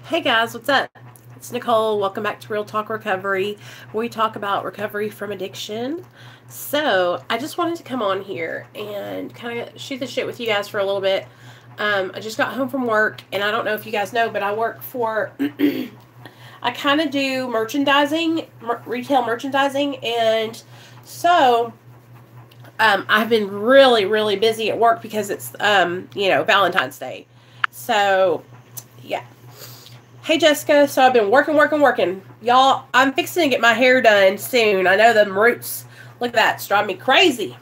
Hey guys, what's up? It's Nicole. Welcome back to Real Talk Recovery, where we talk about recovery from addiction. So, I just wanted to come on here and kind of shoot the shit with you guys for a little bit. I just got home from work, and I don't know if you guys know, but I work for, I kind of do merchandising, retail merchandising, and so I've been really, really busy at work because it's, Valentine's Day. So, yeah. Hey, Jessica. So I've been working. Y'all, I'm fixing to get my hair done soon. I know the roots, look at that, it's driving me crazy.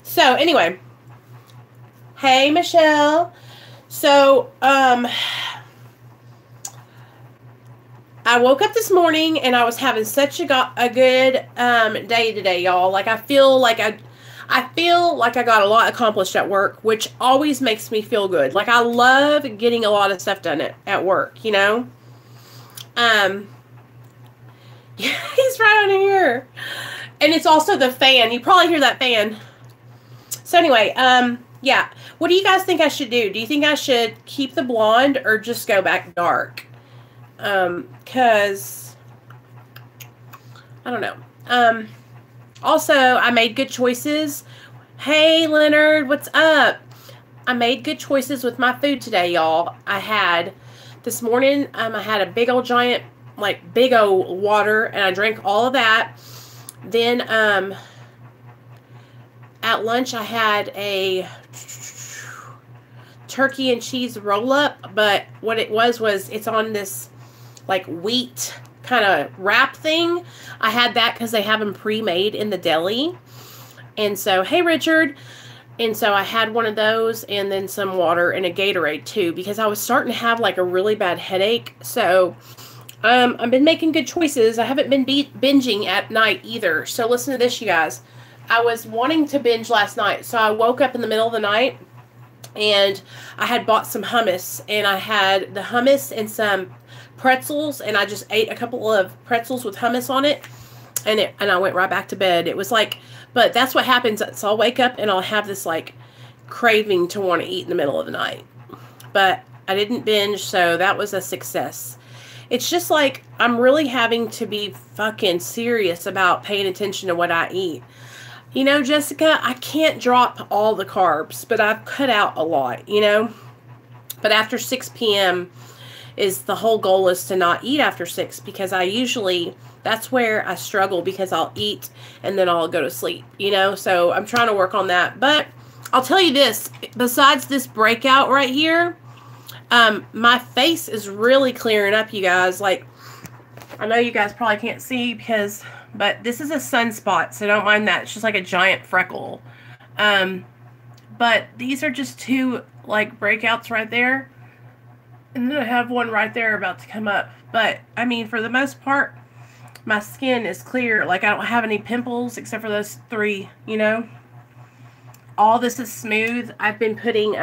So, anyway. Hey, Michelle. So, I woke up this morning and I was having such a good day today, y'all. Like, I feel like I got a lot accomplished at work, which always makes me feel good. Like, I love getting a lot of stuff done at work, you know? Yeah, he's right on here. And it's also the fan. You probably hear that fan. So anyway, yeah. What do you guys think I should do? Do you think I should keep the blonde or just go back dark? Because I don't know. Also, I made good choices. Hey, Leonard, what's up? I made good choices with my food today, y'all. This morning, I had a big old giant, big old water, and I drank all of that. Then, at lunch, I had a turkey and cheese roll-up, but what it was it's on this, wheat kind of wrap thing. I had that because they have them pre-made in the deli. And so, hey, Richard. And so I had one of those and then some water and a Gatorade too, because I was starting to have a really bad headache. So I've been making good choices. I haven't been binging at night either. So listen to this, you guys. I was wanting to binge last night. So I woke up in the middle of the night and I had bought some hummus, and I had the hummus and some pretzels, and I just ate a couple of pretzels with hummus on it, and I went right back to bed. It was but that's what happens. So I'll wake up and I'll have this craving to want to eat in the middle of the night. But I didn't binge, so that was a success. It's just I'm really having to be fucking serious about paying attention to what I eat. You know, Jessica, I can't drop all the carbs, but I've cut out a lot, you know? But after 6 p.m. the whole goal is to not eat after 6, because that's where I struggle, because I'll eat and then I'll go to sleep, you know? So I'm trying to work on that. But I'll tell you this, besides this breakout right here, my face is really clearing up, you guys. I know you guys probably can't see but this is a sunspot, so don't mind that. It's just a giant freckle. But these are just two breakouts right there. And then I have one right there about to come up. But, I mean, for the most part, my skin is clear. I don't have any pimples except for those 3, you know. All this is smooth. I've been putting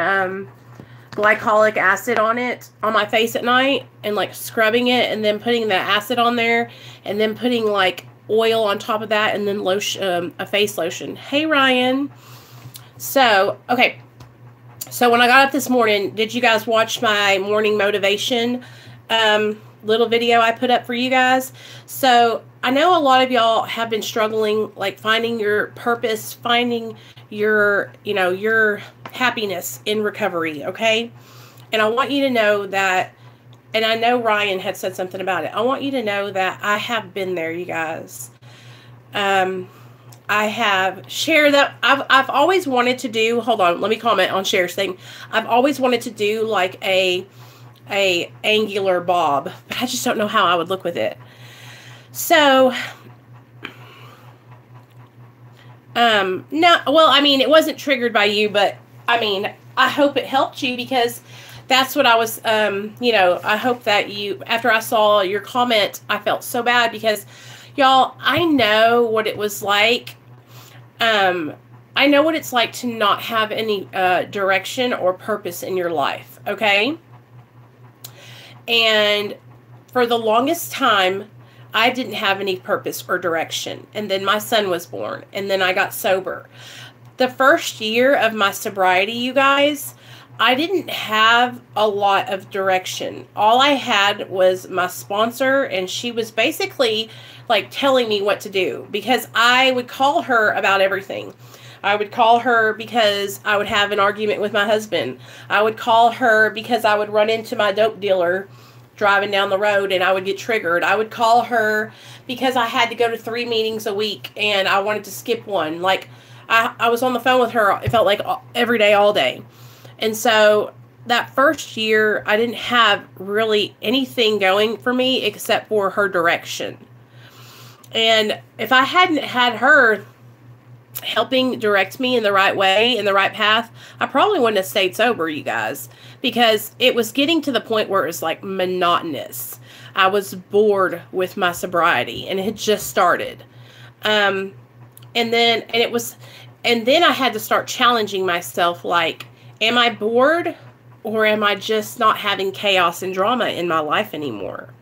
glycolic acid on my face at night, and scrubbing it, and then putting the acid on there, and then putting oil on top of that, and then lotion, a face lotion. Hey, Ryan. So, okay. So when I got up this morning, did you guys watch my morning motivation little video I put up for you guys? So I know a lot of y'all have been struggling, finding your purpose, finding your, your happiness in recovery, okay? And I want you to know that, and I know Ryan had said something about it. I want you to know that I have been there, you guys. I have shared that I've always wanted to do, hold on, let me comment on Cher's thing. I've always wanted to do a angular bob, but I just don't know how I would look with it. So, no, well, I mean, it wasn't triggered by you, but I mean, I hope it helped you, because that's what I was, I hope that after I saw your comment, I felt so bad, because y'all, I know what it was like. I know what it's like to not have any direction or purpose in your life, okay? And for the longest time, I didn't have any purpose or direction. And then my son was born, and then I got sober. The first year of my sobriety, you guys, I didn't have a lot of direction. All I had was my sponsor, and she was basically like telling me what to do, because I would call her about everything. I would call her because I would have an argument with my husband. I would call her because I would run into my dope dealer driving down the road and I would get triggered. I would call her because I had to go to 3 meetings a week and I wanted to skip one. Like, I was on the phone with her, it felt like every day, all day. And so that first year, I didn't have really anything going for me except for her direction. And if I hadn't had her helping direct me in the right way, in the right path, I probably wouldn't have stayed sober, you guys, because it was getting to the point where it was like monotonous. I was bored with my sobriety, and it had just started. And then I had to start challenging myself, like, am I bored, or am I just not having chaos and drama in my life anymore?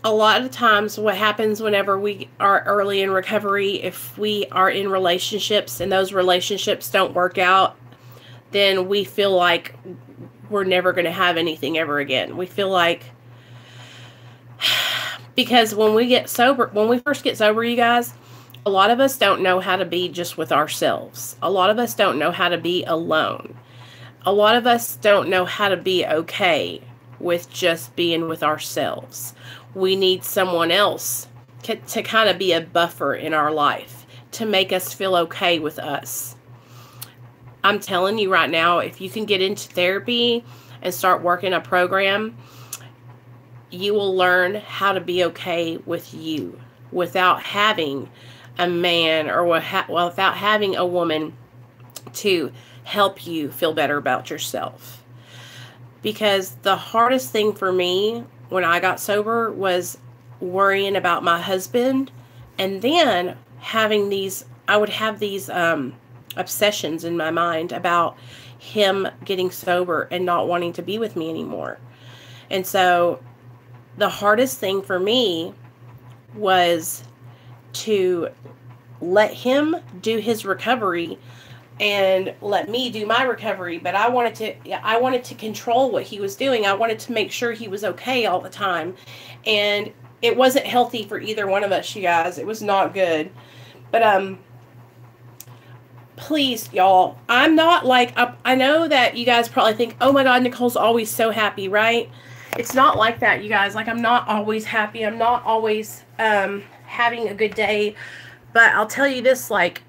A lot of times what happens whenever we are early in recovery, if we are in relationships and those relationships don't work out, then we feel like we're never going to have anything ever again. We feel like, because when we first get sober, you guys, a lot of us don't know how to be just with ourselves. A lot of us don't know how to be alone. A lot of us don't know how to be okay with just being with ourselves. We need someone else to kind of be a buffer in our life to make us feel okay with us. I'm telling you right now, if you can get into therapy and start working a program, you will learn how to be okay with you without having a man or without having a woman to help you feel better about yourself. Because the hardest thing for me when I got sober was worrying about my husband, and then I would have these obsessions in my mind about him getting sober and not wanting to be with me anymore. And so the hardest thing for me was to let him do his recovery and let me do my recovery. But I wanted to control what he was doing. I wanted to make sure he was okay all the time. And it wasn't healthy for either one of us, you guys. It was not good. But please, y'all, I'm not like, I know that you guys probably think, oh my God, Nicole's always so happy, right? It's not like that, you guys. Like, I'm not always happy. I'm not always having a good day. But I'll tell you this, like,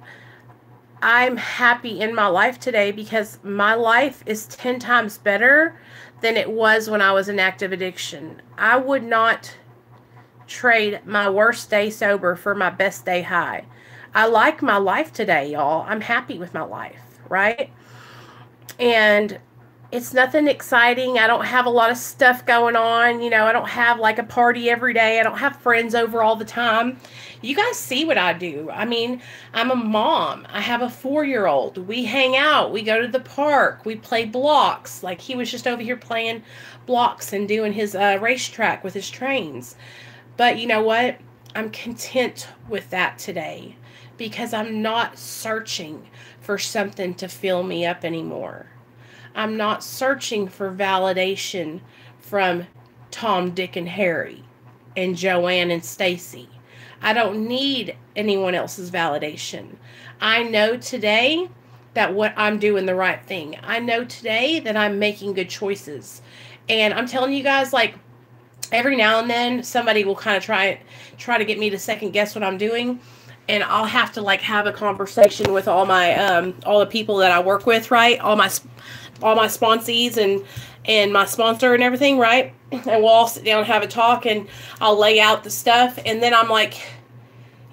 I'm happy in my life today because my life is 10 times better than it was when I was in active addiction. I would not trade my worst day sober for my best day high. I like my life today, y'all. I'm happy with my life, right? And it's nothing exciting. I don't have a lot of stuff going on. You know, I don't have like a party every day. I don't have friends over all the time. You guys see what I do. I mean, I'm a mom. I have a 4-year-old. We hang out. We go to the park. We play blocks. Like, he was just over here playing blocks and doing his racetrack with his trains. But you know what? I'm content with that today because I'm not searching for something to fill me up anymore. I'm not searching for validation from Tom, Dick, and Harry and Joanne and Stacy. I don't need anyone else's validation. I know today that what I'm doing the right thing. I know today that I'm making good choices. And I'm telling you guys, like, every now and then somebody will kind of try to get me to second guess what I'm doing. And I'll have to like have a conversation with all my all the people that I work with, right? All my sponsees and my sponsor and everything, right? And we'll all sit down and have a talk, and I'll lay out the stuff, and then I'm like,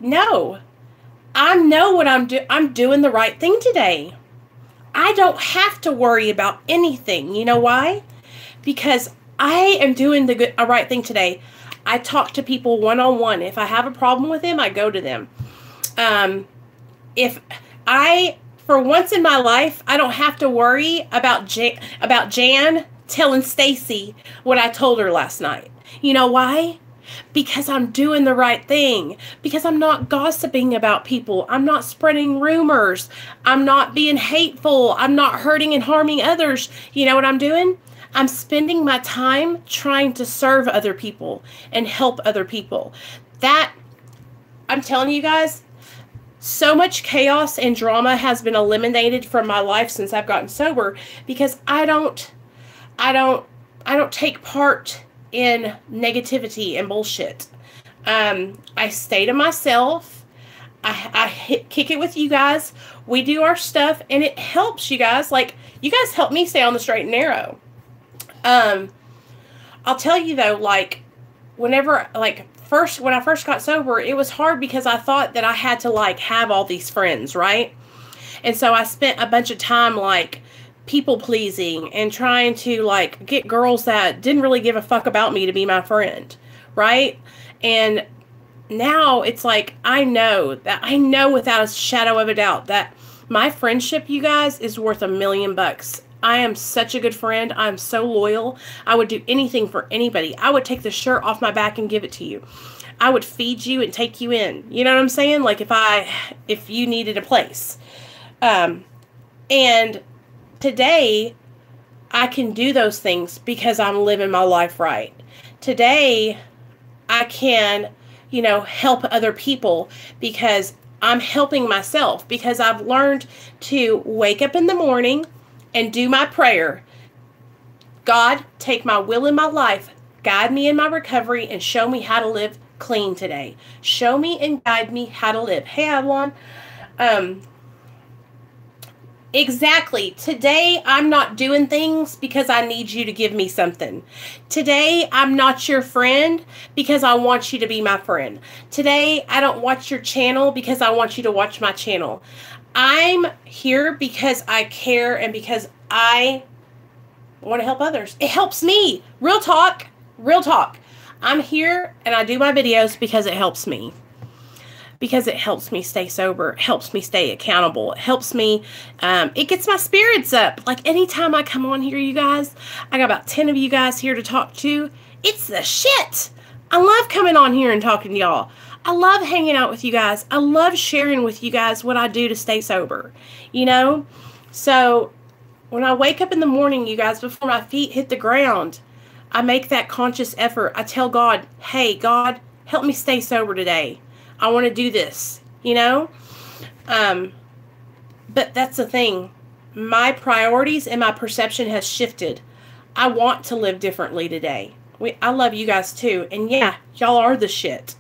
no, I know what I'm doing the right thing today. I don't have to worry about anything. You know why? Because I am doing the right thing today. I talk to people one-on-one. If I have a problem with them, I go to them. For once in my life, I don't have to worry about Jan telling Stacy what I told her last night. You know why? because I'm doing the right thing, because I'm not gossiping about people. I'm not spreading rumors. I'm not being hateful. I'm not hurting and harming others. You know what I'm doing? I'm spending my time trying to serve other people and help other people. That, I'm telling you guys, so much chaos and drama has been eliminated from my life since I've gotten sober, because I don't take part in negativity and bullshit. I stay to myself. I kick it with you guys. We do our stuff, and it helps you guys. Like, you guys help me stay on the straight and narrow. I'll tell you though, like, whenever, like, when I first got sober, it was hard because I thought that I had to, like, have all these friends, right? And so I spent a bunch of time, like, people pleasing and trying to, like, get girls that didn't really give a fuck about me to be my friend, right? And now it's like, I know without a shadow of a doubt that my friendship, you guys, is worth $1 million. I am such a good friend. I'm so loyal. I would do anything for anybody. I would take the shirt off my back and give it to you. I would feed you and take you in. You know what I'm saying? Like, if you needed a place. And today, I can do those things because I'm living my life right. Today, I can, you know, help other people because I'm helping myself, because I've learned to wake up in the morning and do my prayer. God, take my will in my life, guide me in my recovery, and show me how to live clean today. Show me and guide me how to live. Hey, Avalon. Exactly. Today, I'm not doing things because I need you to give me something. Today, I'm not your friend because I want you to be my friend. Today, I don't watch your channel because I want you to watch my channel. I'm here because I care and because I want to help others. It helps me. Real talk. Real talk. I'm here and I do my videos because it helps me. Because it helps me stay sober. It helps me stay accountable. It helps me, it gets my spirits up. Like, anytime I come on here, you guys, I got about 10 of you guys here to talk to. It's the shit. I love coming on here and talking to y'all. I love hanging out with you guys. I love sharing with you guys what I do to stay sober, you know? So when I wake up in the morning, you guys, before my feet hit the ground, I make that conscious effort. I tell God, hey, God, help me stay sober today. I want to do this, you know? But that's the thing. My priorities and my perception has shifted. I want to live differently today. I love you guys too. And yeah, y'all are the shit.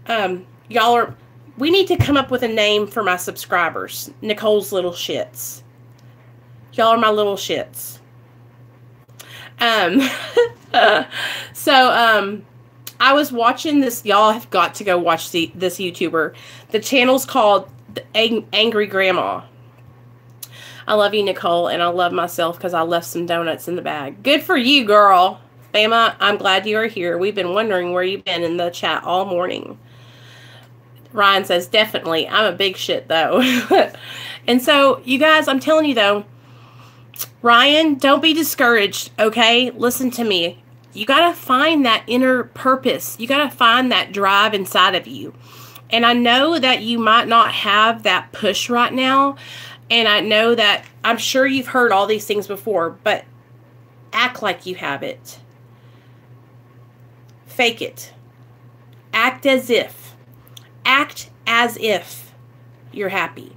We need to come up with a name for my subscribers. Nicole's little shits. Y'all are my little shits. I was watching this. Y'all have got to go watch this YouTuber. The channel's called Angry Grandma. I love you, Nicole, and I love myself because I left some donuts in the bag. Good for you, girl. Bama, I'm glad you are here. We've been wondering where you've been in the chat all morning. Ryan says, definitely. I'm a big shit, though. And so, you guys, I'm telling you, though, Ryan, don't be discouraged, okay? Listen to me. You got to find that inner purpose. You got to find that drive inside of you. And I know that you might not have that push right now. And I know that, I'm sure you've heard all these things before, but act like you have it. Fake it. Act as if. Act as if you're happy.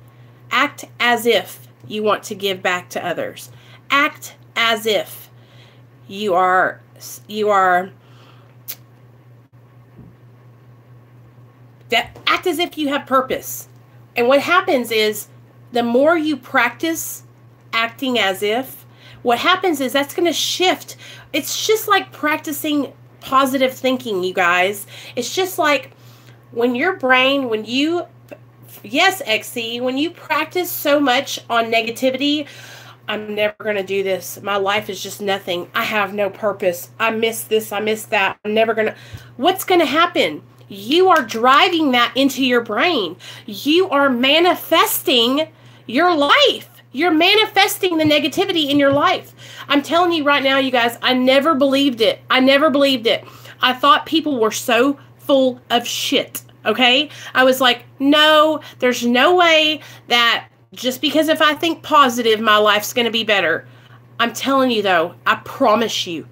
Act as if you want to give back to others. Act as if you are act as if you have purpose. And what happens is, the more you practice acting as if, what happens is that's going to shift. It's just like practicing positive thinking, you guys. It's just like when your brain, yes, XC, when you practice so much on negativity, I'm never going to do this. My life is just nothing. I have no purpose. I miss this. I miss that. I'm never going to. What's going to happen? You are driving that into your brain. You are manifesting your life. You're manifesting the negativity in your life. I'm telling you right now, you guys, I never believed it. I never believed it. I thought people were so full of shit. Okay? I was like, no, there's no way that just because if I think positive, my life's going to be better. I'm telling you, though, I promise you,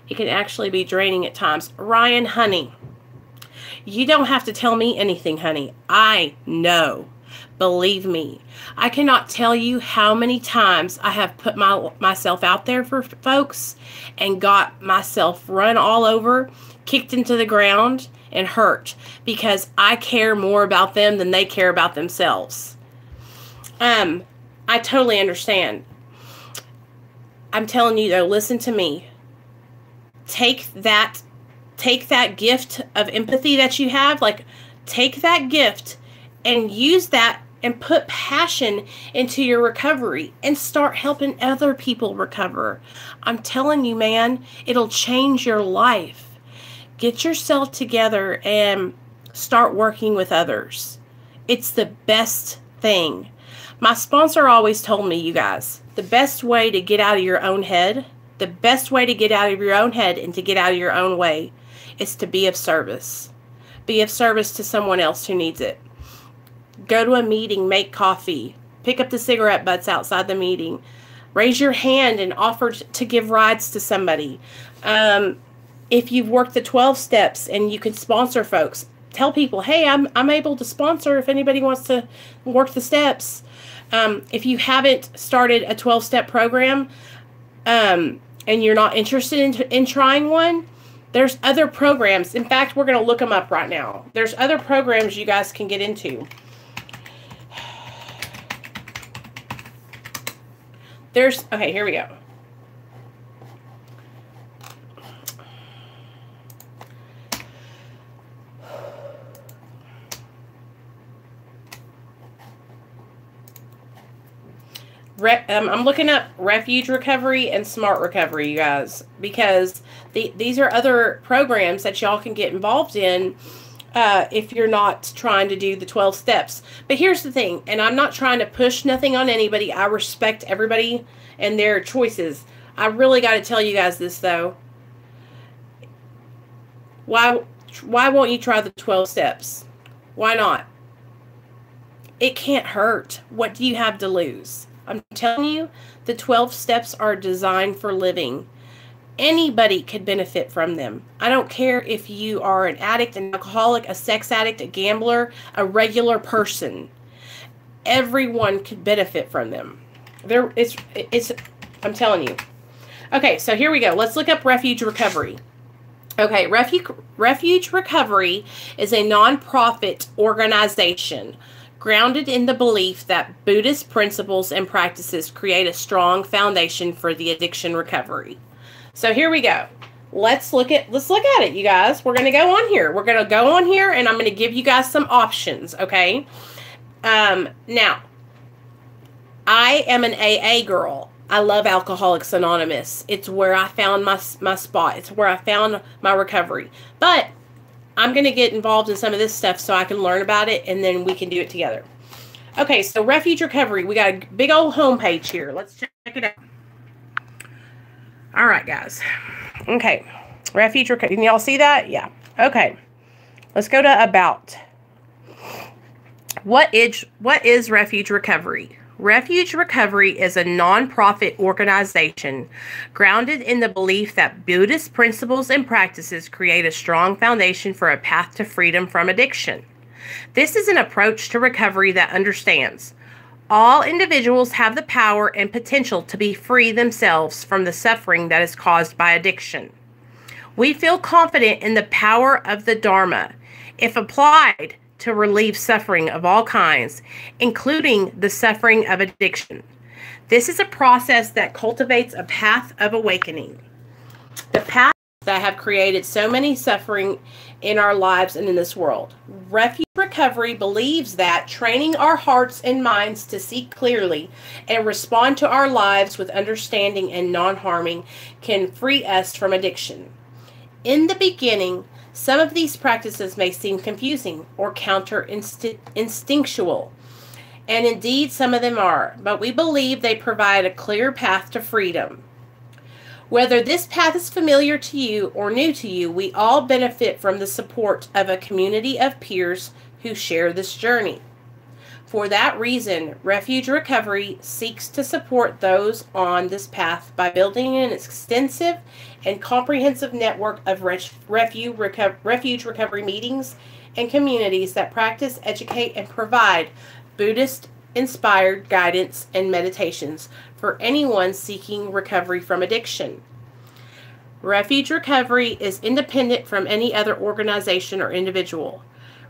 it can actually be draining at times. Ryan, honey, you don't have to tell me anything, honey. I know. Believe me. I cannot tell you how many times I have put myself out there for folks and got myself run all over, kicked into the ground, and hurt because I care more about them than they care about themselves. I totally understand. I'm telling you, though, listen to me. Take that gift of empathy that you have, like, take that gift and use that and put passion into your recovery and start helping other people recover. I'm telling you, man, it'll change your life. Get yourself together and start working with others. It's the best thing. My sponsor always told me, you guys, the best way to get out of your own head, and to get out of your own way is to be of service. Be of service to someone else who needs it. Go to a meeting, make coffee, pick up the cigarette butts outside the meeting, raise your hand and offer to give rides to somebody. If you've worked the 12 steps and you can sponsor folks, tell people, hey, I'm able to sponsor if anybody wants to work the steps. If you haven't started a 12-step program and you're not interested in trying one, there's other programs. In fact, we're going to look them up right now. There's other programs you guys can get into. Okay, here we go. I'm looking up Refuge Recovery and Smart Recovery, you guys, because these are other programs that y'all can get involved in if you're not trying to do the 12 steps. But here's the thing, and I'm not trying to push nothing on anybody. I respect everybody and their choices. I really got to tell you guys this, though. Why won't you try the 12 steps? Why not? It can't hurt. What do you have to lose? I'm telling you, the 12 steps are designed for living. Anybody could benefit from them. I don't care if you are an addict, an alcoholic, a sex addict, a gambler, a regular person. Everyone could benefit from them. I'm telling you. Okay, so here we go. Let's look up Refuge Recovery. Okay, Refuge Recovery is a nonprofit organization grounded in the belief that Buddhist principles and practices create a strong foundation for the addiction recovery. So here we go. Let's look at it, you guys. We're going to go on here. We're going to go on here, and I'm going to give you guys some options, okay? Now, I am an AA girl. I love Alcoholics Anonymous. It's where I found my spot. It's where I found my recovery. But I'm going to get involved in some of this stuff so I can learn about it, and then we can do it together. Okay, so Refuge Recovery. We got a big old homepage here. Let's check it out. All right, guys. Okay, Refuge Recovery. Can y'all see that? Yeah. Okay. Let's go to About. What is Refuge Recovery? Refuge Recovery is a nonprofit organization grounded in the belief that Buddhist principles and practices create a strong foundation for a path to freedom from addiction. This is an approach to recovery that understands all individuals have the power and potential to be free themselves from the suffering that is caused by addiction. We feel confident in the power of the Dharma, if applied to relieve suffering of all kinds, including the suffering of addiction. This is a process that cultivates a path of awakening. The path that have created so many suffering in our lives and in this world. Refuge Recovery believes that training our hearts and minds to see clearly and respond to our lives with understanding and non-harming can free us from addiction. In the beginning, some of these practices may seem confusing or counter-instinctual, and indeed some of them are, but we believe they provide a clear path to freedom. Whether this path is familiar to you or new to you, we all benefit from the support of a community of peers who share this journey. For that reason, Refuge Recovery seeks to support those on this path by building an extensive and comprehensive network of refuge recovery meetings and communities that practice, educate, and provide Buddhist-inspired guidance and meditations for anyone seeking recovery from addiction. Refuge Recovery is independent from any other organization or individual.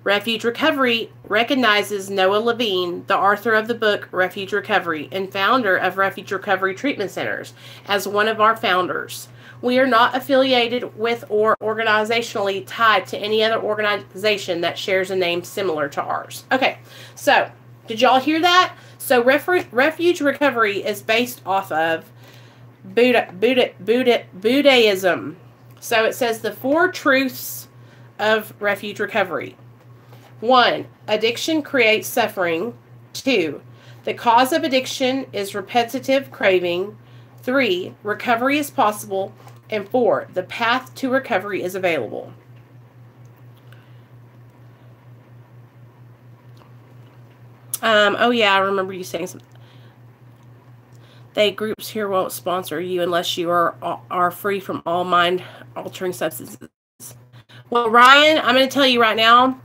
Refuge Recovery recognizes Noah Levine, the author of the book Refuge Recovery and founder of Refuge Recovery Treatment Centers, as one of our founders. We are not affiliated with or organizationally tied to any other organization that shares a name similar to ours. Okay, so did y'all hear that? So Refuge Recovery is based off of Buddhism. So it says the 4 truths of Refuge Recovery. 1. Addiction creates suffering. 2. The cause of addiction is repetitive craving. 3. Recovery is possible. And 4. The path to recovery is available. Oh yeah, I remember you saying something. They groups here won't sponsor you unless you are free from all mind-altering substances. Well, Ryan, I'm going to tell you right now,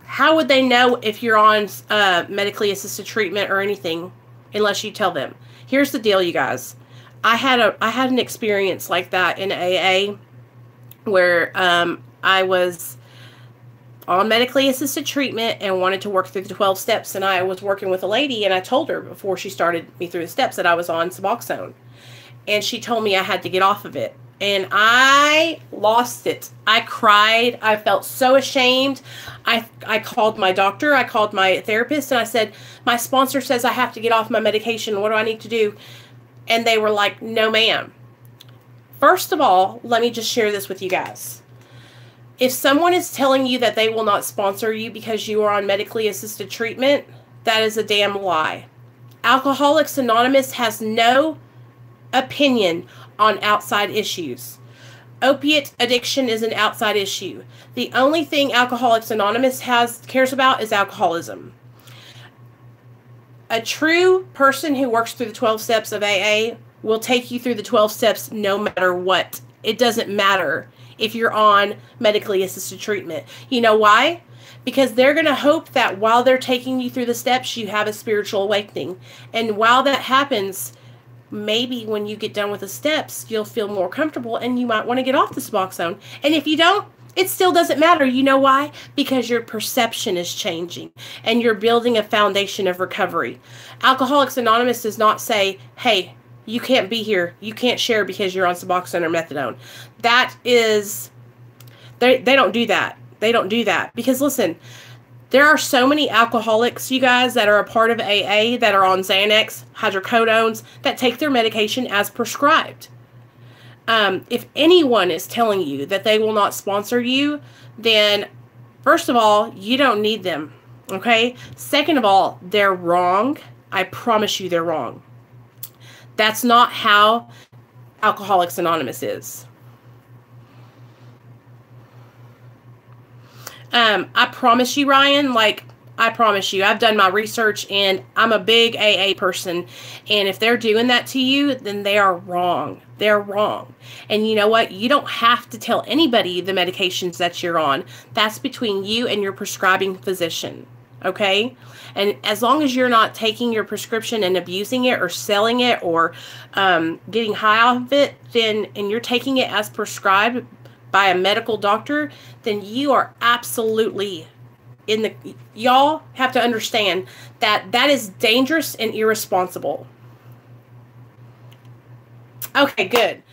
how would they know if you're on medically assisted treatment or anything unless you tell them? Here's the deal, you guys. I had an experience like that in AA where I was on medically assisted treatment and wanted to work through the 12 steps, and I was working with a lady, and I told her before she started me through the steps that I was on Suboxone, and she told me I had to get off of it, and I lost it. I cried. I felt so ashamed. I called my doctor. I called my therapist, and I said, my sponsor says I have to get off my medication. What do I need to do? And they were like, no, ma'am. First of all, let me just share this with you guys. If someone is telling you that they will not sponsor you because you are on medically assisted treatment, that is a damn lie. Alcoholics Anonymous has no opinion on outside issues. Opiate addiction is an outside issue. The only thing Alcoholics Anonymous cares about is alcoholism. A true person who works through the 12 steps of AA will take you through the 12 steps no matter what. It doesn't matter if you're on medically assisted treatment. You know why? Because they're going to hope that while they're taking you through the steps, you have a spiritual awakening. And while that happens, maybe when you get done with the steps, you'll feel more comfortable and you might want to get off the Suboxone. And if you don't, it still doesn't matter. You know why? Because your perception is changing and you're building a foundation of recovery. Alcoholics Anonymous does not say, hey, you can't be here. You can't share because you're on Suboxone or methadone. That is, they don't do that. They don't do that. Because listen, there are so many alcoholics, you guys, that are a part of AA that are on Xanax, hydrocodones, that take their medication as prescribed. If anyone is telling you that they will not sponsor you, then first of all, you don't need them. Okay? Second of all, they're wrong. I promise you they're wrong. That's not how Alcoholics Anonymous is. I promise you, Ryan, I promise you, I've done my research and I'm a big AA person. And if they're doing that to you, then they are wrong. They're wrong. And you know what? You don't have to tell anybody the medications that you're on. That's between you and your prescribing physician. Okay? And as long as you're not taking your prescription and abusing it or selling it or getting high off of it, and you're taking it as prescribed by a medical doctor, then you are absolutely y'all have to understand that that is dangerous and irresponsible. Okay, good.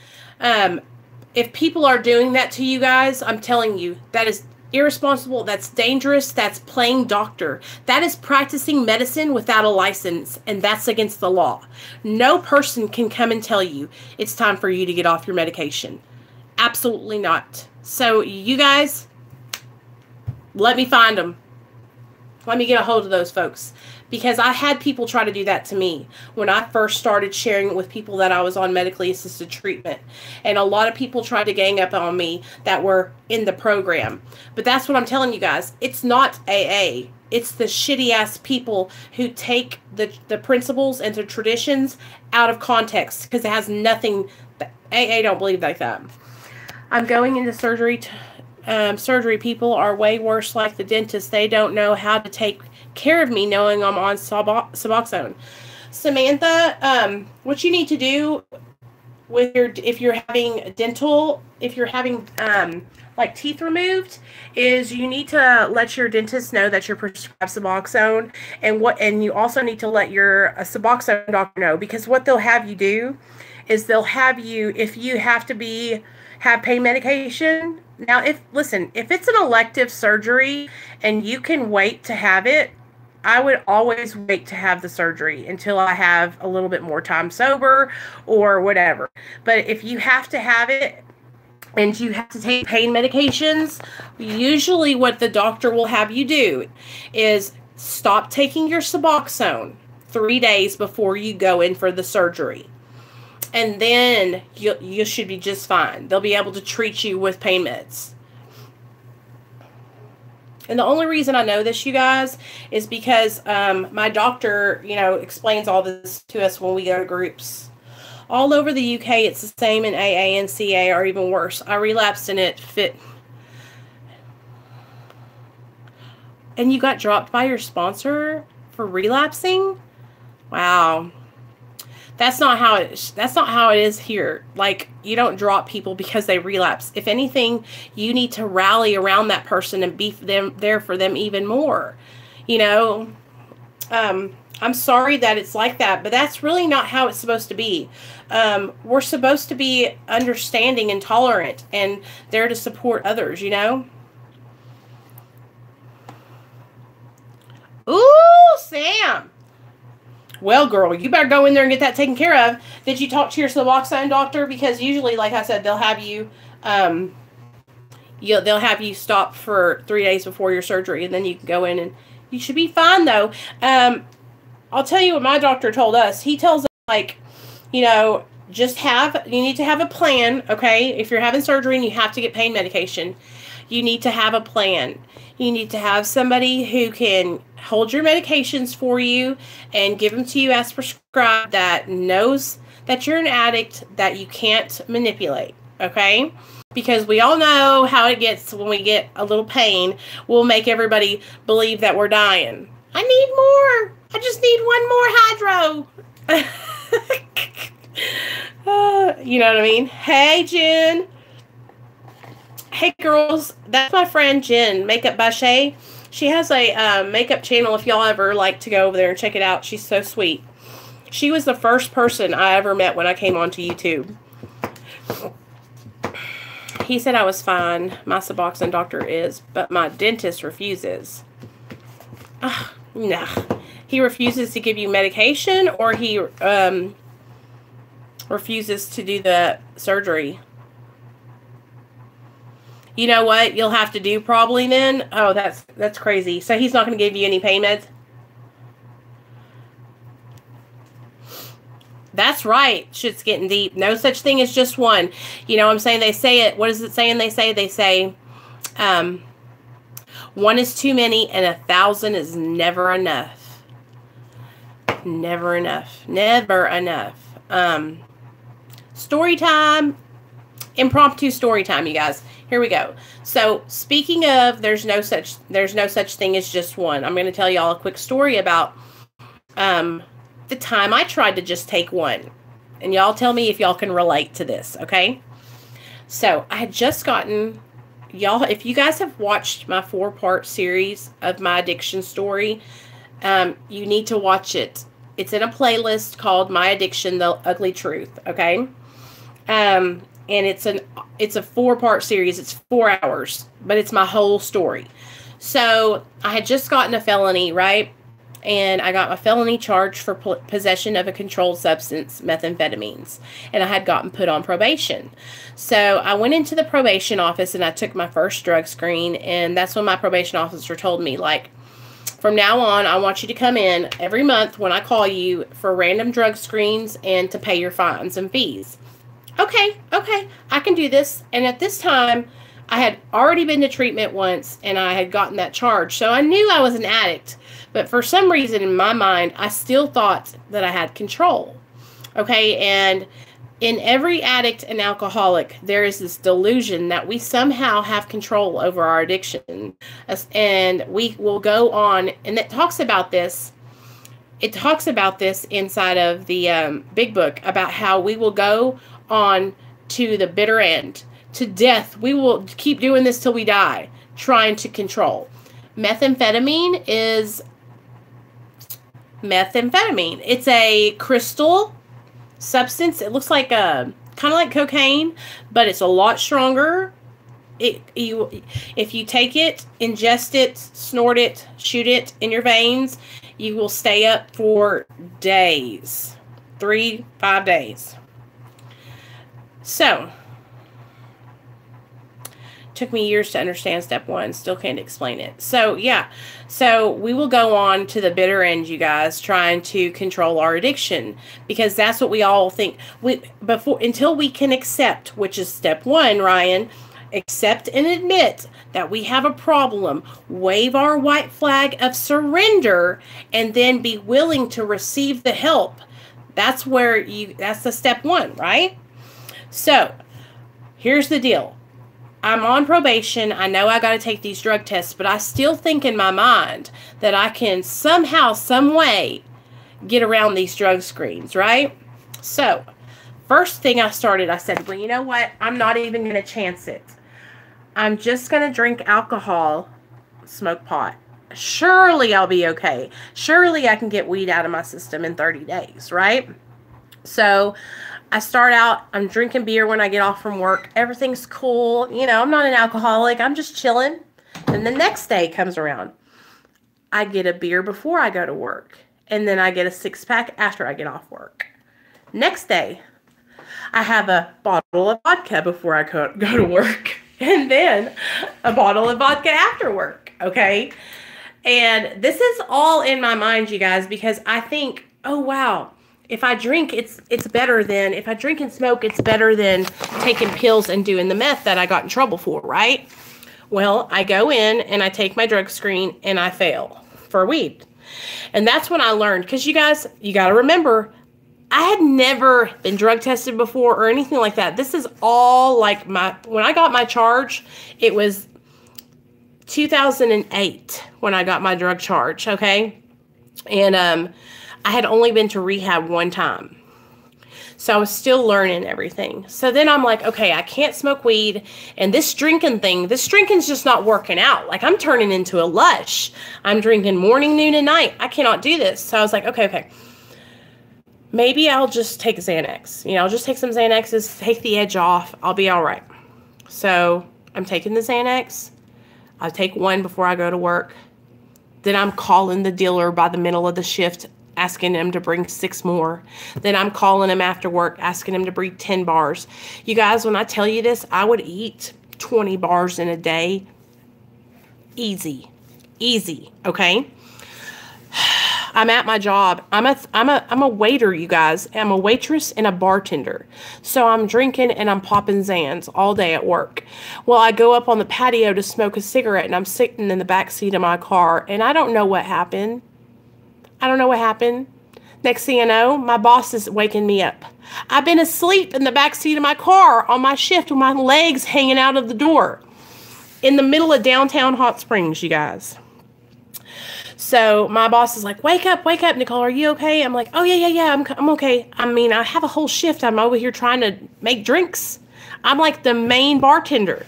If people are doing that to you guys, I'm telling you, that is irresponsible, that's dangerous, that's playing doctor. That is practicing medicine without a license, and that's against the law. No person can come and tell you it's time for you to get off your medication. Absolutely not. So you guys, let me find them. Let me get a hold of those folks, because I had people try to do that to me when I first started sharing with people that I was on medically assisted treatment. And a lot of people tried to gang up on me that were in the program. But that's what I'm telling you guys. It's not AA. It's the shitty ass people who take the principles and the traditions out of context, because it has nothing. AA don't believe like that. I'm going into surgery. Surgery people are way worse, like the dentist. They don't know how to take care of me knowing I'm on Suboxone. Samantha, what you need to do with if you're having like teeth removed, is you need to let your dentist know that you're prescribed Suboxone, and you also need to let your Suboxone doctor know, because what they'll have you do is they'll have you, if you have to have pain medication. Now, if it's an elective surgery and you can wait to have it, I would always wait to have the surgery until I have a little bit more time sober or whatever. But if you have to have it and you have to take pain medications, usually what the doctor will have you do is stop taking your Suboxone 3 days before you go in for the surgery. And then you should be just fine. They'll be able to treat you with pain meds. And the only reason I know this, you guys, is because my doctor, explains all this to us when we go to groups. All over the UK, it's the same in AA and CA, or even worse. I relapsed and it fit. And you got dropped by your sponsor for relapsing? Wow. That's not how it is here. Like, you don't drop people because they relapse. If anything, you need to rally around that person and be there for them even more. I'm sorry that it's like that, but that's really not how it's supposed to be. We're supposed to be understanding and tolerant and there to support others, Ooh, Sam. Well, girl, you better go in there and get that taken care of. Did you talk to your Suboxone doctor? Because usually, like I said, they'll have you, they'll have you stop for 3 days before your surgery, and then you can go in, and you should be fine, though. I'll tell you what my doctor told us. He tells us, you need to have a plan, okay? If you're having surgery and you have to get pain medication, you need to have a plan. You need to have somebody who can hold your medications for you and give them to you as prescribed, that knows that you're an addict, that you can't manipulate, okay? Because we all know how it gets when we get a little pain. We'll make everybody believe that we're dying. I need more. I just need one more hydro. You know what I mean? Hey, Jen. Hey, girls. That's my friend Jen, Makeup by Shay. She has a makeup channel if y'all ever like to go over there and check it out. She's so sweet. She was the first person I ever met when I came onto YouTube. He said I was fine. My Suboxone doctor is, but my dentist refuses. Nah. He refuses to give you medication, or he refuses to do the surgery. You know what you'll have to do probably then? Oh, that's crazy. So he's not going to give you any pain meds? That's right. Shit's getting deep. No such thing as just one. You know what I'm saying? They say it. What is it saying? They say, one is too many and 1,000 is never enough. Never enough. Never enough. Story time. Impromptu story time, you guys. Here we go. So, speaking of, there's no such thing as just one. I'm going to tell y'all a quick story about the time I tried to just take one. And y'all tell me if y'all can relate to this, okay? So, I had just gotten, y'all, if you guys have watched my 4-part series of my addiction story, you need to watch it. It's in a playlist called My Addiction, The Ugly Truth, okay? And it's a 4-part series. It's 4 hours, but it's my whole story. So I had just gotten a felony, right? And I got my felony charge for possession of a controlled substance, methamphetamines. And I had gotten put on probation. So I went into the probation office and I took my first drug screen. And that's when my probation officer told me, like, From now on, I want you to come in every month when I call you for random drug screens and to pay your fines and fees. Okay, I can do this. And at this time, I had already been to treatment once and I had gotten that charge. So I knew I was an addict. But for some reason in my mind, I still thought that I had control. Okay, and in every addict and alcoholic, there is this delusion that we somehow have control over our addiction. And we will go on, and it talks about this. It talks about this inside of the big book about how we will go on to the bitter end, to death. We will keep doing this till we die, trying to control. Methamphetamine is methamphetamine. It's a crystal substance. It looks like kind of like cocaine, but it's a lot stronger. If you take it, ingest it, snort it, shoot it in your veins, you will stay up for days, 3-5 days. So, took me years to understand step 1. Still can't explain it. So, yeah. So, we will go on to the bitter end, you guys, trying to control our addiction. Because that's what we all think. Until we can accept, which is step 1, Ryan, accept and admit that we have a problem, wave our white flag of surrender, and then be willing to receive the help. That's the step 1, right? So, here's the deal. I'm on probation. I know I got to take these drug tests, but I still think in my mind that I can somehow, some way get around these drug screens, right? So, first thing I said, well, you know what? I'm not even going to chance it. I'm just going to drink alcohol, smoke pot. Surely I'll be okay. Surely I can get weed out of my system in 30 days, right? So, I start out, I'm drinking beer when I get off from work. Everything's cool. You know, I'm not an alcoholic. I'm just chilling. And the next day comes around. I get a beer before I go to work. And then I get a 6-pack after I get off work. Next day, I have a bottle of vodka before I go to work. And then a bottle of vodka after work. Okay? And this is all in my mind, you guys, because I think, oh, wow. If I drink, it's better than, if I drink and smoke, it's better than taking pills and doing the meth that I got in trouble for, right? Well, I go in and I take my drug screen and I fail for weed. And that's when I learned, because you guys, you got to remember, I had never been drug tested before or anything like that. This is all like when I got my charge, it was 2008 when I got my drug charge, okay? And, I had only been to rehab one time. So I was still learning everything. So then I'm like, okay, I can't smoke weed. And this drinking's just not working out. Like, I'm turning into a lush. I'm drinking morning, noon, and night. I cannot do this. So I was like, okay. Maybe I'll just take Xanax. You know, I'll just take some Xanaxes, take the edge off. I'll be all right. So I'm taking the Xanax. I'll take one before I go to work. Then I'm calling the dealer by the middle of the shift, asking him to bring 6 more. Then I'm calling him after work, asking him to bring 10 bars. You guys, when I tell you this, I would eat 20 bars in a day. Easy, okay? I'm at my job. I'm a waiter, you guys. I'm a waitress and a bartender. So I'm drinking and I'm popping Xans all day at work. Well, I go up on the patio to smoke a cigarette and I'm sitting in the back seat of my car and I don't know what happened. Next thing you know, my boss is waking me up. I've been asleep in the back seat of my car on my shift with my legs hanging out of the door in the middle of downtown Hot Springs, you guys. So my boss is like, wake up, Nicole, are you okay? I'm like, oh, yeah, I'm okay. I mean, I have a whole shift. I'm over here trying to make drinks. I'm like the main bartender.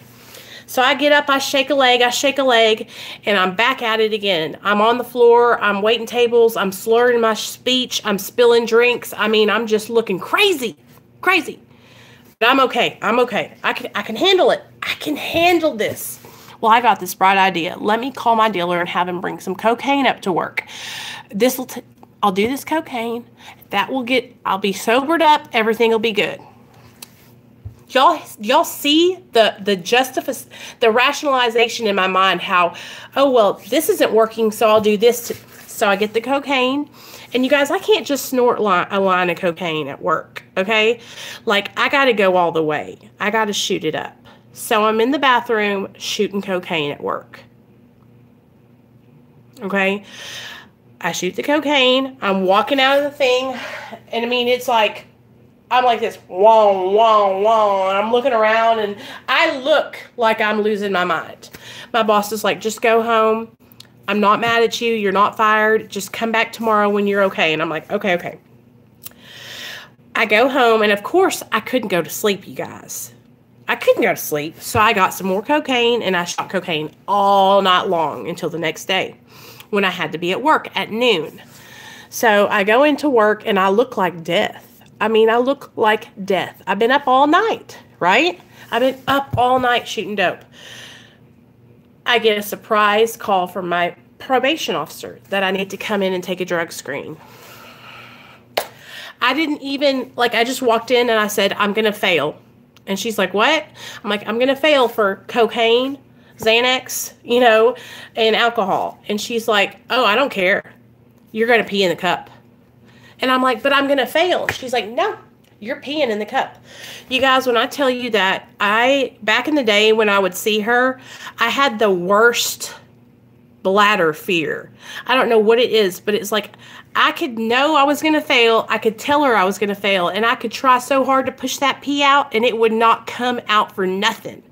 So I get up, I shake a leg, and I'm back at it again. I'm on the floor, I'm waiting tables, I'm slurring my speech, I'm spilling drinks. I mean, I'm just looking crazy. But I'm okay. I can handle it. I can handle this. Well, I got this bright idea. Let me call my dealer and have him bring some cocaine up to work. I'll do this cocaine. I'll be sobered up. Everything will be good. Y'all see the rationalization in my mind, how, oh, well, this isn't working, so I'll do this. So I get the cocaine. And you guys, I can't just snort a line of cocaine at work, okay? Like, I got to go all the way. I got to shoot it up. So I'm in the bathroom shooting cocaine at work. Okay? I shoot the cocaine. I'm walking out of the thing. And I mean, it's like, I'm like this, wah, wah, wah. And I'm looking around, and I look like I'm losing my mind. My boss is like, just go home. I'm not mad at you. You're not fired. Just come back tomorrow when you're okay. And I'm like, okay. I go home, and of course, I couldn't go to sleep, you guys. I couldn't go to sleep. So I got some more cocaine, and I shot cocaine all night long until the next day when I had to be at work at noon. So I go into work, and I look like death. I mean, I look like death. I've been up all night, right? I've been up all night shooting dope. I get a surprise call from my probation officer that I need to come in and take a drug screen. I didn't even, I just walked in and I said, I'm going to fail. And she's like, what? I'm like, I'm going to fail for cocaine, Xanax, and alcohol. And she's like, oh, I don't care. You're going to pee in the cup. And I'm like, but I'm going to fail. She's like, no, you're peeing in the cup. You guys, when I tell you that, back in the day when I would see her, I had the worst bladder fear. I don't know what it is, but it's like, I could know I was going to fail. I could tell her I was going to fail, and I could try so hard to push that pee out, and it would not come out for nothing.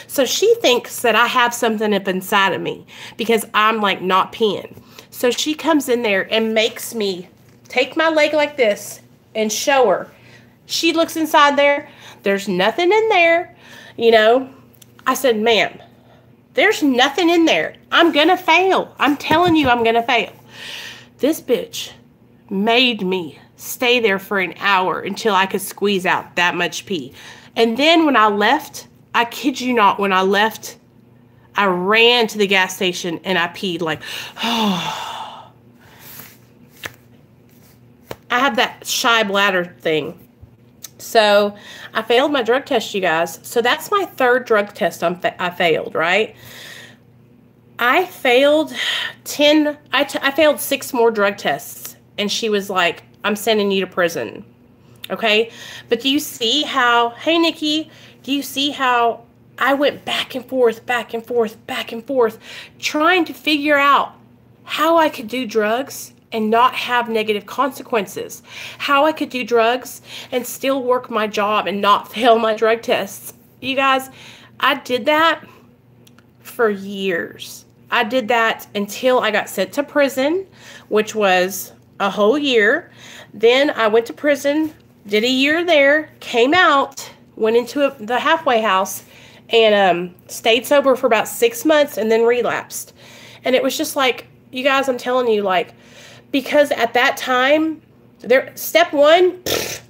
So she thinks that I have something up inside of me because I'm not peeing. So she comes in there and makes me take my leg like this and show her. She looks inside there. There's nothing in there. I said, ma'am, there's nothing in there. I'm going to fail. I'm telling you, I'm going to fail. This bitch made me stay there for an hour until I could squeeze out that much pee. And then when I left, I kid you not, when I left, I ran to the gas station and I peed oh. I have that shy bladder thing. So I failed my drug test, you guys. So that's my third drug test I failed, right? I failed 10. I failed 6 more drug tests. And she was like, I'm sending you to prison. Okay? But do you see how, hey, Nikki, do you see how I went back and forth, trying to figure out how I could do drugs and not have negative consequences. How I could do drugs and still work my job and not fail my drug tests. You guys, I did that for years. I did that until I got sent to prison, which was a whole year. Then I went to prison, did a year there, came out, went into the halfway house, and stayed sober for about 6 months and then relapsed. And it was just you guys, I'm telling you, because at that time, step 1,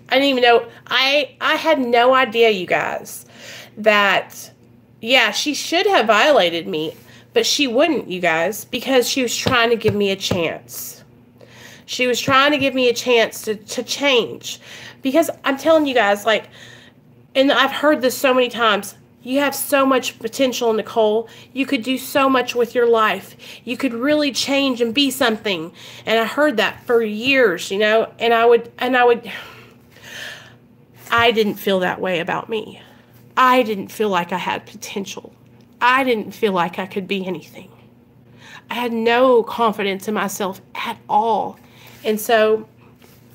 I didn't even know. I had no idea, you guys, that, yeah, she should have violated me, but she wouldn't, you guys, because she was trying to give me a chance. She was trying to give me a chance to change. Because I'm telling you guys, and I've heard this so many times, you have so much potential, Nicole. You could do so much with your life. You could really change and be something. And I heard that for years, and I didn't feel that way about me. I didn't feel like I had potential. I didn't feel like I could be anything. I had no confidence in myself at all. And so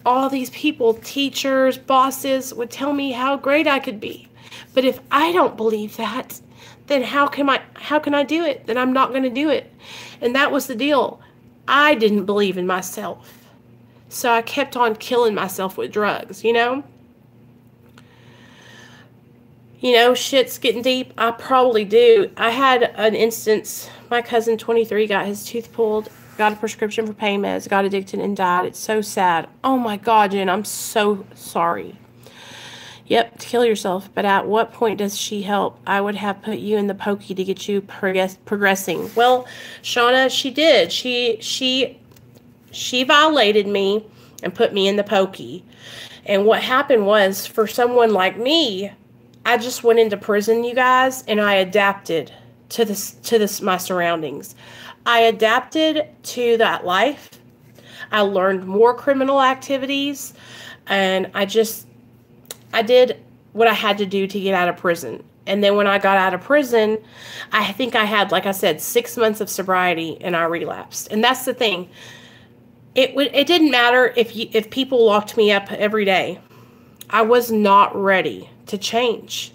all these people, teachers, bosses, would tell me how great I could be. But if I don't believe that, then how can I do it? Then I'm not going to do it. And that was the deal. I didn't believe in myself. So I kept on killing myself with drugs, shit's getting deep. I probably do. I had an instance, my cousin, 23, got his tooth pulled, got a prescription for pain meds, got addicted, and died. It's so sad. Oh my God, Jen, I'm so sorry. Yep, to kill yourself. But at what point does she help? I would have put you in the pokey to get you progressing. Well, Shauna, she did. She violated me and put me in the pokey. And what happened was, for someone like me, I just went into prison, you guys, and I adapted to my surroundings. I adapted to that life. I learned more criminal activities, and I did what I had to do to get out of prison. And then when I got out of prison, I think I had, like I said, 6 months of sobriety, and I relapsed. And that's the thing. It didn't matter if people locked me up every day. I was not ready to change.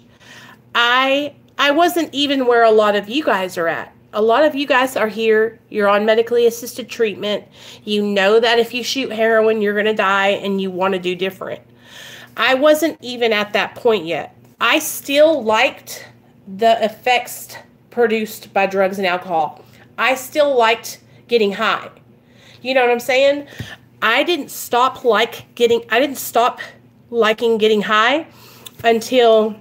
I wasn't even where a lot of you guys are at. A lot of you guys are here. You're on medically assisted treatment. You know that if you shoot heroin, you're going to die, and you want to do different. I wasn't even at that point yet. I still liked the effects produced by drugs and alcohol. I still liked getting high. You know what I'm saying? I didn't stop liking getting high until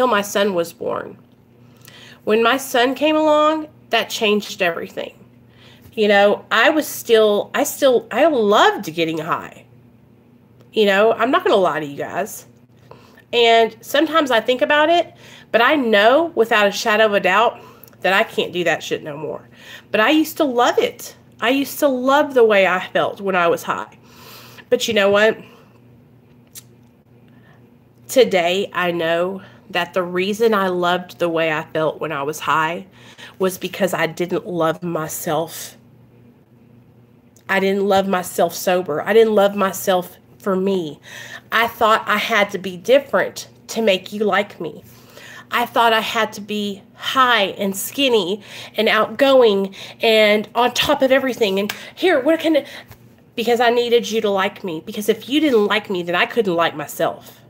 my son was born. When my son came along, that changed everything. You know, I loved getting high. You know, I'm not going to lie to you guys. And sometimes I think about it, but I know without a shadow of a doubt that I can't do that shit no more. But I used to love it. I used to love the way I felt when I was high. But you know what? Today, I know that the reason I loved the way I felt when I was high was because I didn't love myself. I didn't love myself sober. I didn't love myself for me. I thought I had to be different to make you like me. I thought I had to be high and skinny and outgoing and on top of everything. And here, because I needed you to like me. Because if you didn't like me, then I couldn't like myself.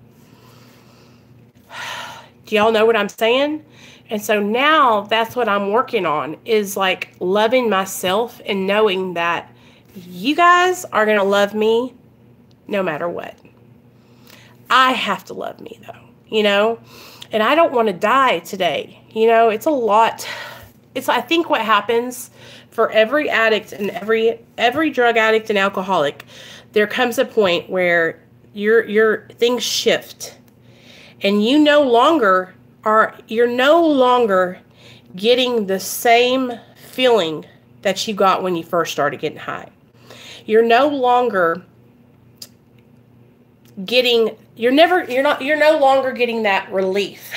Do y'all know what I'm saying? And so now that's what I'm working on, is like loving myself and knowing that you guys are going to love me no matter what. I have to love me though, you know, and I don't want to die today. You know, it's a lot. I think what happens for every addict and every drug addict and alcoholic, there comes a point where your things shift and you're no longer getting the same feeling that you got when you first started getting high. You're no longer getting that relief.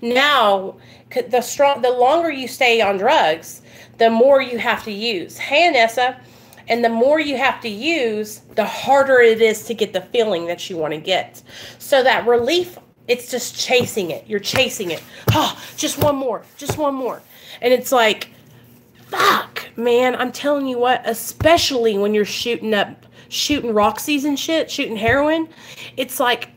Now, the longer you stay on drugs, the more you have to use. Hey, Anessa. And the more you have to use, the harder it is to get the feeling that you want to get. So that relief, it's just chasing it. You're chasing it. Oh, just one more. Just one more. And it's like, fuck, man, I'm telling you what, especially when you're shooting Roxy's and shit, shooting heroin, it's like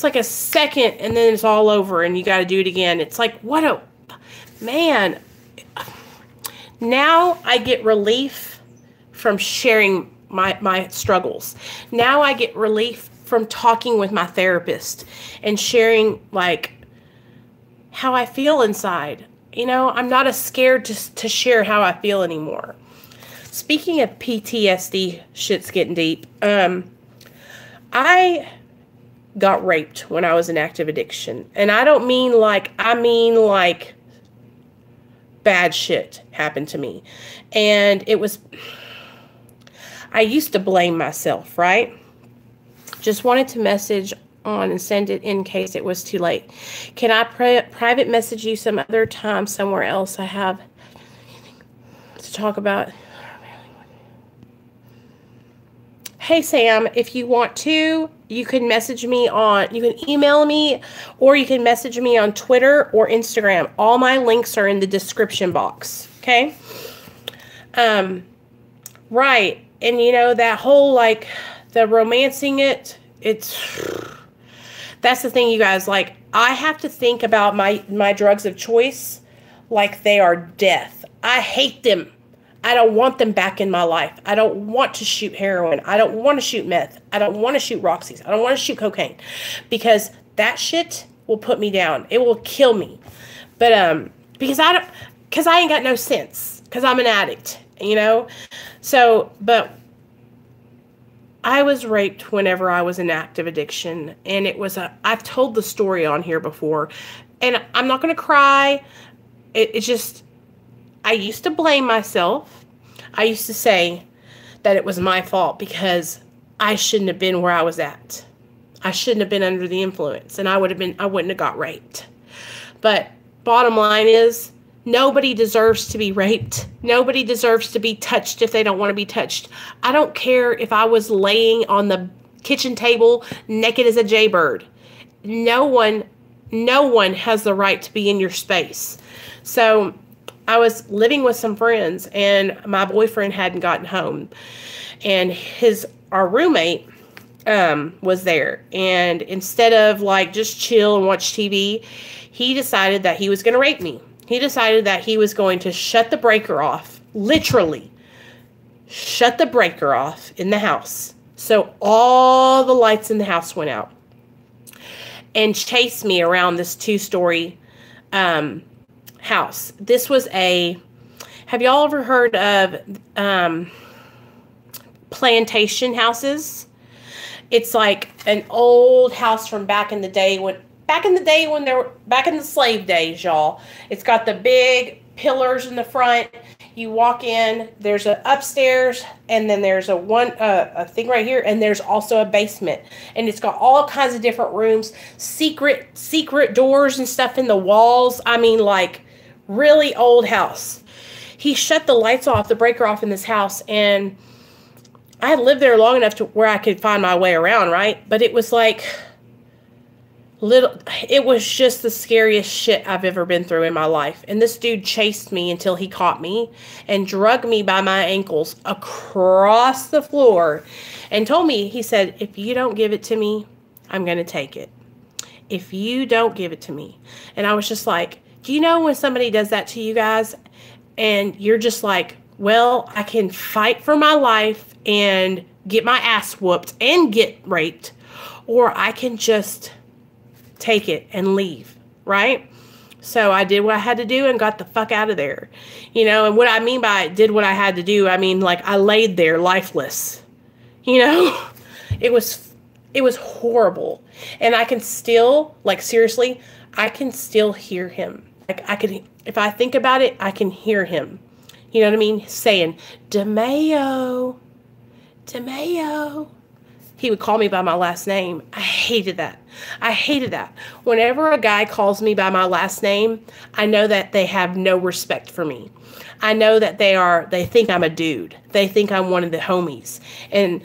a second and then it's all over and you got to do it again. It's like, man, now I get relief from sharing my struggles. Now I get relief from talking with my therapist and sharing like how I feel inside. You know, I'm not as scared to share how I feel anymore. Speaking of PTSD, shit's getting deep. I got raped when I was in active addiction. And I mean like bad shit happened to me. And I used to blame myself, right? Just wanted to message on and send it in case it was too late. Can I private message you some other time somewhere else? I have to talk about. Hey Sam, if you want to, you can message me you can email me, or you can message me on Twitter or Instagram. All my links are in the description box. Okay. Right. And you know, that whole like the romancing that's the thing, you guys. Like, I have to think about my drugs of choice like they are death. I hate them. I don't want them back in my life. I don't want to shoot heroin. I don't want to shoot meth. I don't want to shoot Roxy's. I don't want to shoot cocaine, because that shit will put me down. It will kill me. But because I ain't got no sense, because I'm an addict you know? So, but I was raped whenever I was in active addiction, and I've told the story on here before, and I'm not going to cry. It's just, I used to blame myself. I used to say that it was my fault because I shouldn't have been where I was at. I shouldn't have been under the influence, and I wouldn't have got raped. But bottom line is, nobody deserves to be raped. Nobody deserves to be touched if they don't want to be touched. I don't care if I was laying on the kitchen table naked as a jaybird. No one has the right to be in your space. So I was living with some friends, and my boyfriend hadn't gotten home, and our roommate was there. And instead of like just chill and watch TV, he decided that he was going to rape me. He decided that he was going to shut the breaker off, literally shut the breaker off in the house. So all the lights in the house went out, and chase me around this 2-story house. This was have y'all ever heard of plantation houses? It's like an old house from back in the slave days, y'all. It's got the big pillars in the front. You walk in, there's an upstairs, and then there's a thing right here, and there's also a basement. And it's got all kinds of different rooms, secret doors and stuff in the walls. I mean, like, really old house. He shut the lights off, the breaker off in this house, and I had lived there long enough to where I could find my way around, right? But it was like it was just the scariest shit I've ever been through in my life. And this dude chased me until he caught me and dragged me by my ankles across the floor and told me, he said, if you don't give it to me, I'm going to take it. If you don't give it to me. And I was just like, do you know when somebody does that to you guys and you're just like, well, I can fight for my life and get my ass whooped and get raped, or I can just take it and leave, right? So I did what I had to do and got the fuck out of there. You know, and what I mean by did what I had to do, I mean, like, I laid there lifeless. You know, it was horrible. And I can still, like, seriously, I can still hear him. Like, if I think about it, I can hear him. You know what I mean? Saying, DeMeo. He would call me by my last name. I hated that. Whenever a guy calls me by my last name, I know that they have no respect for me. I know that they think I'm a dude. They think I'm one of the homies. And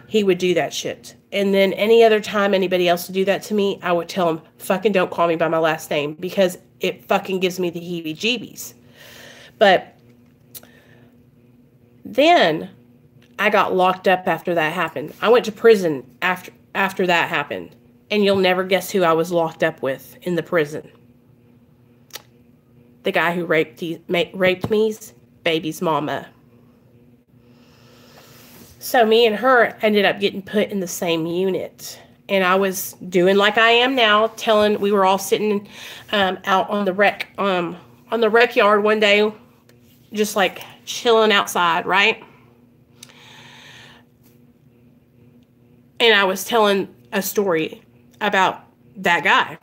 he would do that shit. And then any other time anybody else would do that to me, I would tell him, fucking don't call me by my last name, because it fucking gives me the heebie-jeebies. But then I got locked up after that happened. I went to prison after that happened. And you'll never guess who I was locked up with in the prison. The guy who raped me's baby's mama. So me and her ended up getting put in the same unit. And I was doing like I am now, we were all sitting out on the rec yard one day, just like chilling outside, right? And I was telling a story about that guy.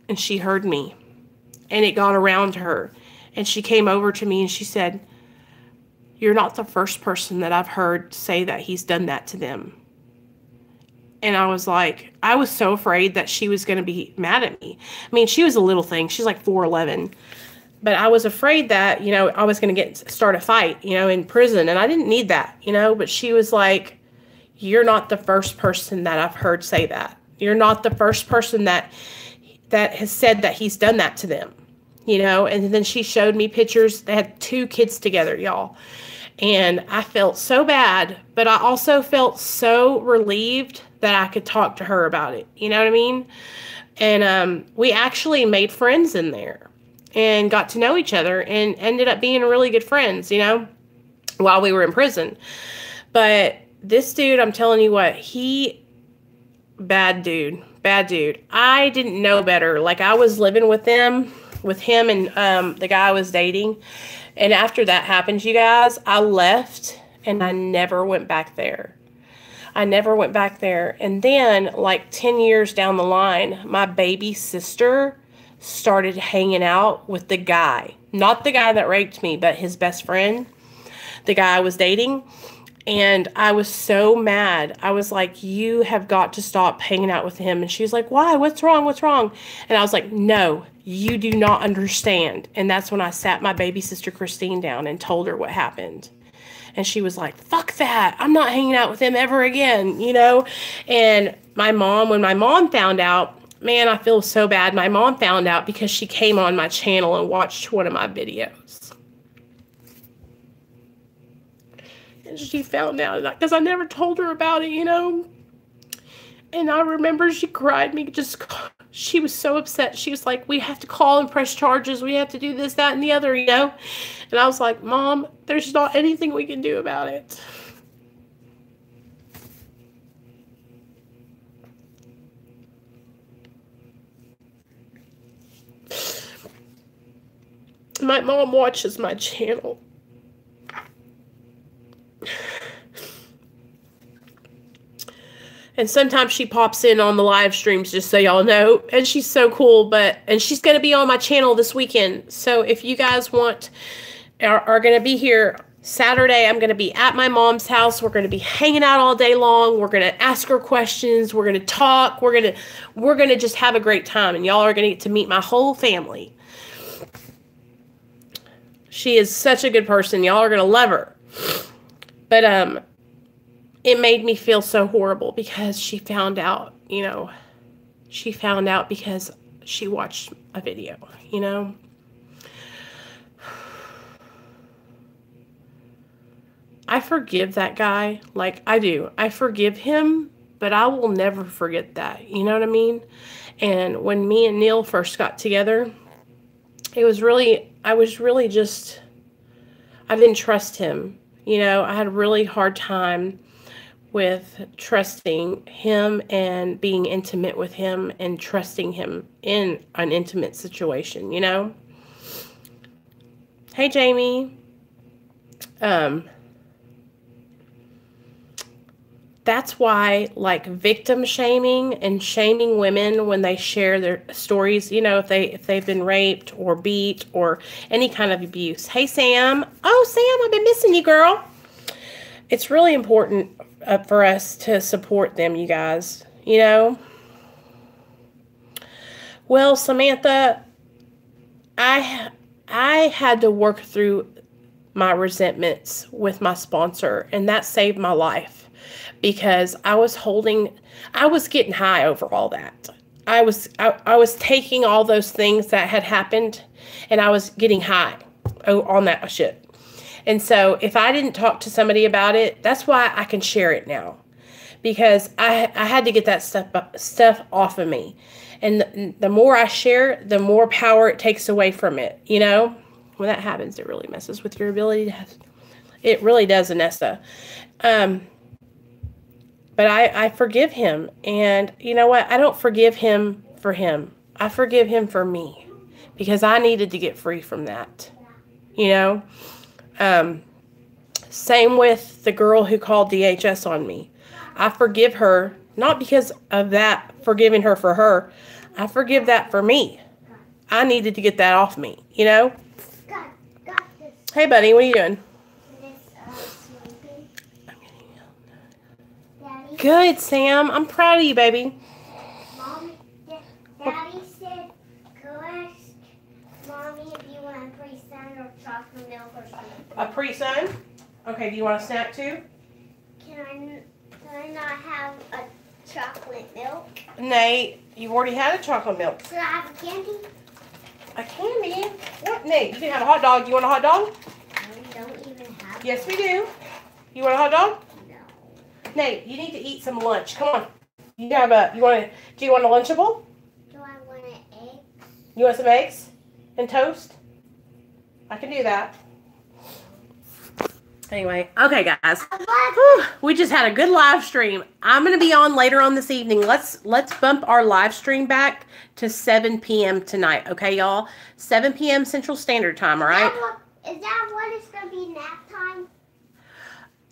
And she heard me. And it got around to her. And she came over to me and she said, you're not the first person that I've heard say that he's done that to them. And I was like, I was so afraid that she was going to be mad at me. I mean, she was a little thing. She's like 4'11". But I was afraid that, you know, I was going to start a fight, you know, in prison. And I didn't need that, you know. But she was like, you're not the first person that I've heard say that. You're not the first person that has said that he's done that to them, you know. And then she showed me pictures. They had 2 kids together, y'all. And I felt so bad, but I also felt so relieved that I could talk to her about it. You know what I mean? And we actually made friends in there and got to know each other and ended up being really good friends, you know, while we were in prison. But this dude, I'm telling you what, bad dude. I didn't know better. Like, I was living with them with him and the guy I was dating. And after that happened, you guys, I left and I never went back there. I never went back there. And then, like 10 years down the line, my baby sister started hanging out with the guy. Not the guy that raped me, but his best friend, the guy I was dating. And I was so mad. I was like, you have got to stop hanging out with him. And she was like, why? What's wrong? What's wrong? And I was like, no, you do not understand. And that's when I sat my baby sister Christine down and told her what happened. And she was like, fuck that. I'm not hanging out with him ever again, you know? And my mom, when my mom found out, man, I feel so bad. My mom found out because she came on my channel and watched one of my videos. And she found out because I never told her about it, you know? And I remember she cried me, she was so upset. She was like, we have to call and press charges. We have to do this, that, and the other, you know? And I was like, Mom, there's not anything we can do about it. My mom watches my channel. And sometimes she pops in on the live streams, just so y'all know. And she's so cool. And she's going to be on my channel this weekend. So if you guys are going to be here Saturday, I'm going to be at my mom's house. We're going to be hanging out all day long. We're going to ask her questions. We're going to talk. We're going to just have a great time. And y'all are going to get to meet my whole family. She is such a good person. Y'all are going to love her. But, it made me feel so horrible because she found out, you know, she found out because she watched a video, you know. I forgive that guy. Like, I do. I forgive him, but I will never forget that. You know what I mean? And when me and Neil first got together, I didn't trust him. You know, I had a really hard time with trusting him and being intimate with him and trusting him in an intimate situation, you know? Hey, Jamie. That's why, like, victim shaming and shaming women when they share their stories, you know, if they've been raped or beat or any kind of abuse. Hey, Sam. Oh, Sam, I've been missing you, girl. It's really important for us to support them, you guys, you know? Well, Samantha, I had to work through my resentments with my sponsor, and that saved my life because I was getting high over all that. I was taking all those things that had happened, and I was getting high on that shit. And so if I didn't talk to somebody about it, that's why I can share it now. Because I had to get that stuff off of me. And the more I share, the more power it takes away from it. You know? When that happens, it really messes with your ability to it really does, Anessa. But I forgive him. And you know what? I don't forgive him for him. I forgive him for me. Because I needed to get free from that. You know? Same with the girl who called DHS on me. I forgive her, not because of that, forgiving her for her. I forgive that for me. I needed to get that off me, you know? Hey, buddy, what are you doing? Good, Sam. I'm proud of you, baby. Mom, Daddy said, go ask Mommy if you want a pre-sun or chocolate milk or something. A pre-sun? Okay, do you want a snack too? Can I not have a chocolate milk? Nate, you've already had a chocolate milk. Should I have a candy? A candy? What, Nate? You can have a hot dog. You want a hot dog? We don't even have Yes, we do. You want a hot dog? No. Nate, you need to eat some lunch. Come on. Do you want a Lunchable? Do I want an egg? You want some eggs and toast? I can do that. Anyway, okay, guys. Whew, we just had a good live stream. I'm going to be on later on this evening. Let's bump our live stream back to 7 p.m. tonight, okay, y'all? 7 p.m. Central Standard Time, all right? Is that what it's going to be nap time?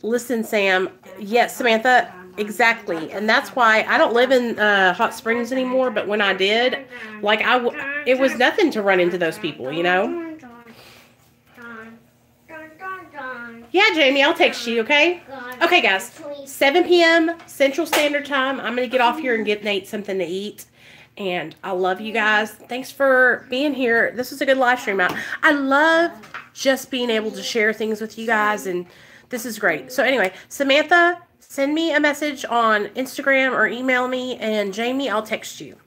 Listen, Sam. Yes, Samantha, exactly. And that's why I don't live in Hot Springs anymore, but when I did, like, it was nothing to run into those people, you know? Yeah, Jamie, I'll text you, okay? Okay, guys. 7 p.m. Central Standard Time. I'm going to get off here and get Nate something to eat. And I love you guys. Thanks for being here. This was a good live stream. I love just being able to share things with you guys. And this is great. So anyway, Samantha, send me a message on Instagram or email me. And Jamie, I'll text you.